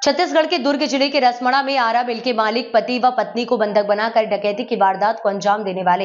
छत्तीसगढ़ के दुर्ग जिले के रसमड़ा में आरा मिल के मालिक पति व पत्नी को बंधक बनाकर डकैती की वारदात को अंजाम देने वाले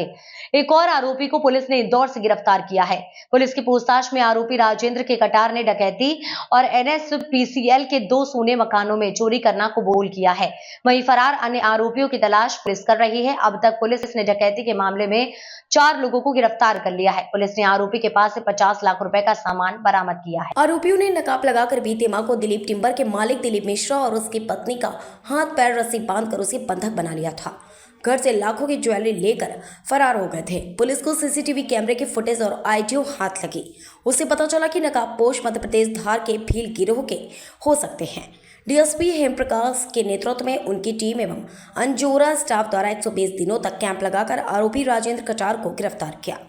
एक और आरोपी को पुलिस ने इंदौर से गिरफ्तार किया है। पुलिस की पूछताछ में आरोपी राजेंद्र के कटार ने डकैती और एनएसपीसीएल के 2 सोने मकानों में चोरी करना कबूल किया है। वहीं फरार अन्य आरोपियों की तलाश पुलिस कर रही है। अब तक पुलिस ने डकैती के मामले में 4 लोगों को गिरफ्तार कर लिया है। पुलिस ने आरोपी के पास से 50 लाख रुपए का सामान बरामद किया है। आरोपियों ने नकाब लगाकर बीते माह को दिलीप टिम्बर के मालिक दिलीप मिश्रा और उसकी पत्नी का हाथ पैर रस्सी बांधकर उसे बंधक बना लिया था। घर से लाखों की ज्वेलरी लेकर फरार हो गए थे। पुलिस को सीसीटीवी कैमरे के फुटेज और आईडियो हाथ लगी। उससे पता चला कि नकाबपोश मध्य प्रदेश धार के भील गिरोह के हो सकते हैं। डीएसपी हेमप्रकाश के नेतृत्व में उनकी टीम एवं अंजोरा स्टाफ द्वारा 120 दिनों तक कैंप लगाकर आरोपी राजेंद्र कटार को गिरफ्तार किया।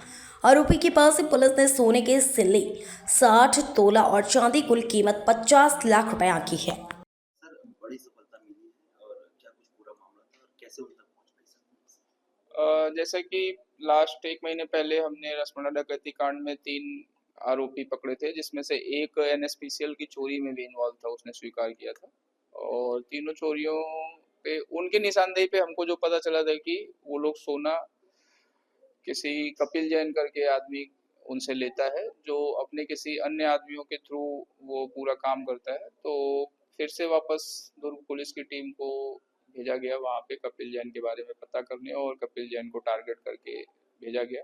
आरोपी के पास से पुलिस ने सोने के सिल्ले 60 तोला और चांदी कुल कीमत 50 लाख रुपए आंकी है। सर, बड़ी सफलता मिली है और क्या कुछ पूरा मामला था और कैसे उन तक पहुंच पाई सर? जैसा कि लास्ट 1 महीने पहले हमने रसमड़ा डकैती कांड में 3 आरोपी पकड़े थे, जिसमें से एक एनएसपीसीएल की चोरी में भी इन्वॉल्व था, उसने स्वीकार किया था। और तीनों चोरियों पे उनकी निशानदेही पे हमको जो पता चला था कि वो लोग सोना किसी कपिल जैन करके आदमी उनसे लेता है, जो अपने किसी अन्य आदमियों के थ्रू वो पूरा काम करता है। तो फिर से वापस दुर्ग पुलिस की टीम को भेजा गया वहाँ पे कपिल जैन के बारे में पता करने, और कपिल जैन को टारगेट करके भेजा गया।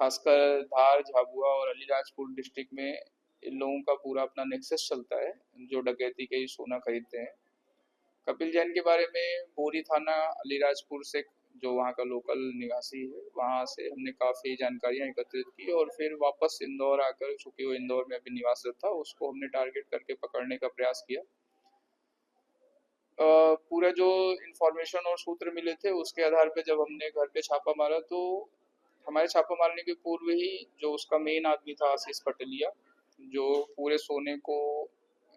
खासकर धार, झाबुआ और अलीराजपुर डिस्ट्रिक्ट में इन लोगों का पूरा अपना नेक्सस चलता है, जो डकैती के ही सोना खरीदते हैं। कपिल जैन के बारे में बोरी थाना अलीराजपुर से, जो वहाँ का लोकल निवासी है, वहाँ से हमने काफ़ी जानकारियाँ एकत्रित की और फिर वापस इंदौर आकर, चूँकि वो इंदौर में अभी निवासरत था, उसको हमने टारगेट करके पकड़ने का प्रयास किया। पूरा जो इन्फॉर्मेशन और सूत्र मिले थे उसके आधार पे जब हमने घर पे छापा मारा, तो हमारे छापा मारने के पूर्व ही जो उसका मेन आदमी था आशीष पटलिया, जो पूरे सोने को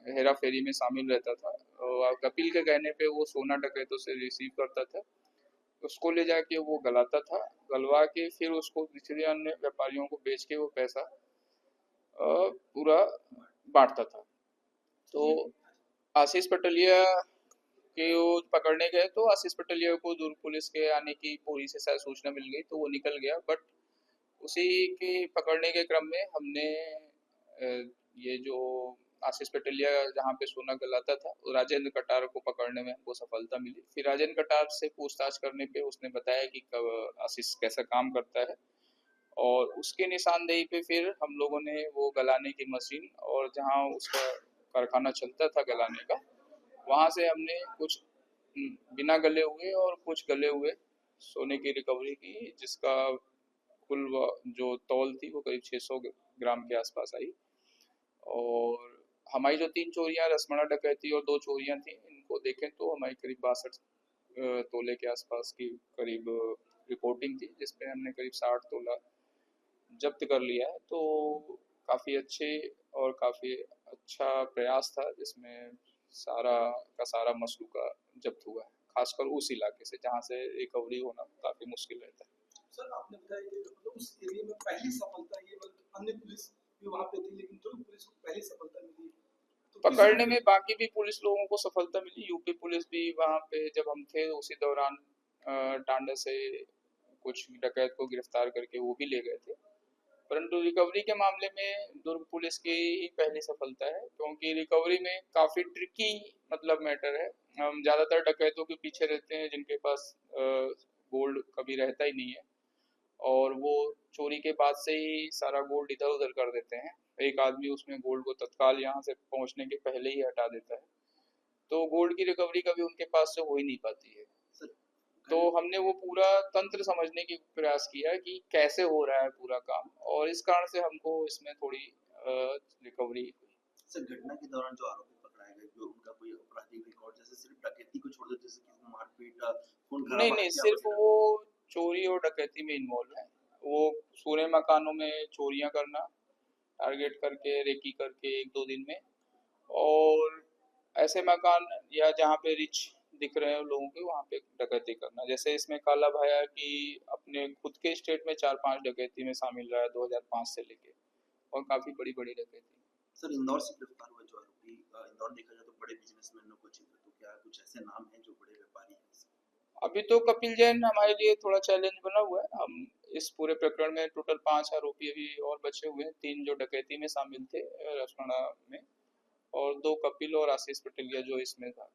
हेरा फेरी में शामिल रहता था, और कपिल के कहने पे वो सोना डकैतों से रिसीव करता था, उसको ले जाके वो गलाता था, गलवा के फिर उसको दूसरे अन्य व्यापारियों को बेच के वो पैसा पूरा बांटता था। तो आशीष पटलिया के वो पकड़ने गए, तो आशीष पटलिया को दुर्ग पुलिस के आने की पूरी से शायद सूचना मिल गई, तो वो निकल गया। बट उसी के पकड़ने के क्रम में हमने ये जो आशीष पटेलिया जहाँ पे सोना गलाता था, राजेंद्र कटार को पकड़ने में हमको सफलता मिली। फिर राजेंद्र कटार से पूछताछ करने पे उसने बताया कि आशीष कैसा काम करता है, और उसके निशानदेही पे फिर हम लोगों ने वो गलाने की मशीन और जहाँ उसका कारखाना चलता था गलाने का, वहाँ से हमने कुछ बिना गले हुए और कुछ गले हुए सोने की रिकवरी की, जिसका कुल जो तौल थी वो करीब 600 ग्राम के आसपास आई। और हमारी जो 3 चोरियां रसमड़ा डकैती और 2 चोरियां थी, इनको देखें तो हमारी करीब 62 तोले के आसपास की करीब रिपोर्टिंग थी, जिसमें हमने करीब 60 तोला जब्त कर लिया है। तो काफ़ी अच्छे और काफ़ी अच्छा प्रयास था, जिसमें सारा का सारा मसलूका जब्त हुआ है, खासकर उस इलाके से जहाँ से रिकवरी होना काफ़ी मुश्किल रहता है। सर, आपने बताया कि उस एरिया में पहली सफलता ये, बल्कि अन्य पुलिस भी वहाँ पे थी, लेकिन दुर्ग पुलिस को पहली सफलता मिली। तो पकड़ने में बाकी भी पुलिस लोगों को सफलता मिली। यूपी पुलिस भी वहाँ पे जब हम थे उसी दौरान टांडा से कुछ डकैत को गिरफ्तार करके वो भी ले गए थे। परंतु रिकवरी के मामले में दुर्ग पुलिस की ही पहली सफलता है, क्योंकि रिकवरी में काफ़ी ट्रिकी मतलब मैटर है। हम ज़्यादातर डकैतों के पीछे रहते हैं जिनके पास गोल्ड कभी रहता ही नहीं है, और वो चोरी के बाद से ही सारा गोल्ड इधर उधर कर देते हैं। एक आदमी उसमें गोल्ड को तत्काल यहाँ से पहुँचने के पहले ही हटा देता है, तो गोल्ड की रिकवरी कभी उनके पास से हो ही नहीं पाती है। तो हमने वो पूरा तंत्र समझने की प्रयास किया कि कैसे हो रहा है पूरा काम, और इस कारण से हमको इसमें थोड़ी रिकवरी हुई। सर, घटना के दौरान जो आरोपी पकड़ाए गए, जो उनका कोई आपराधिक रिकॉर्ड, जैसे सिर्फ डकैती को छोड़ दो, जैसे कि मारपीट, खून खराबा? नहीं, सिर्फ वो चोरी और डकैती में इन्वॉल्व है। वो सोने मकानों में चोरियां करना, टारगेट करके रेकी करके 1-2 दिन में, और ऐसे मकान या जहाँ पे रिच दिख रहे हैं लोगों के, वहाँ पे डकैती करना। जैसे इसमें काला भाया कि अपने खुद के स्टेट में 4-5 डकैती में शामिल रहा है 2005 से लेके, और काफ़ी बड़ी-बड़ी डकैती। सर, इंदौर से गिरफ्तार हुआ जो आरोपी, इंदौर देखा जाए तो बड़े बिजनेसमैनों कुछ ऐसे नाम हैं जो बड़े व्यापारी हैं? अभी तो कपिल जैन हमारे लिए थोड़ा चैलेंज बना हुआ है। हम इस पूरे प्रकरण में टोटल 5 आरोपी अभी और बचे हुए हैं, 3 जो डकैती में शामिल थे रसमणा में, और 2 कपिल और आशीष पटेलिया जो इसमें था।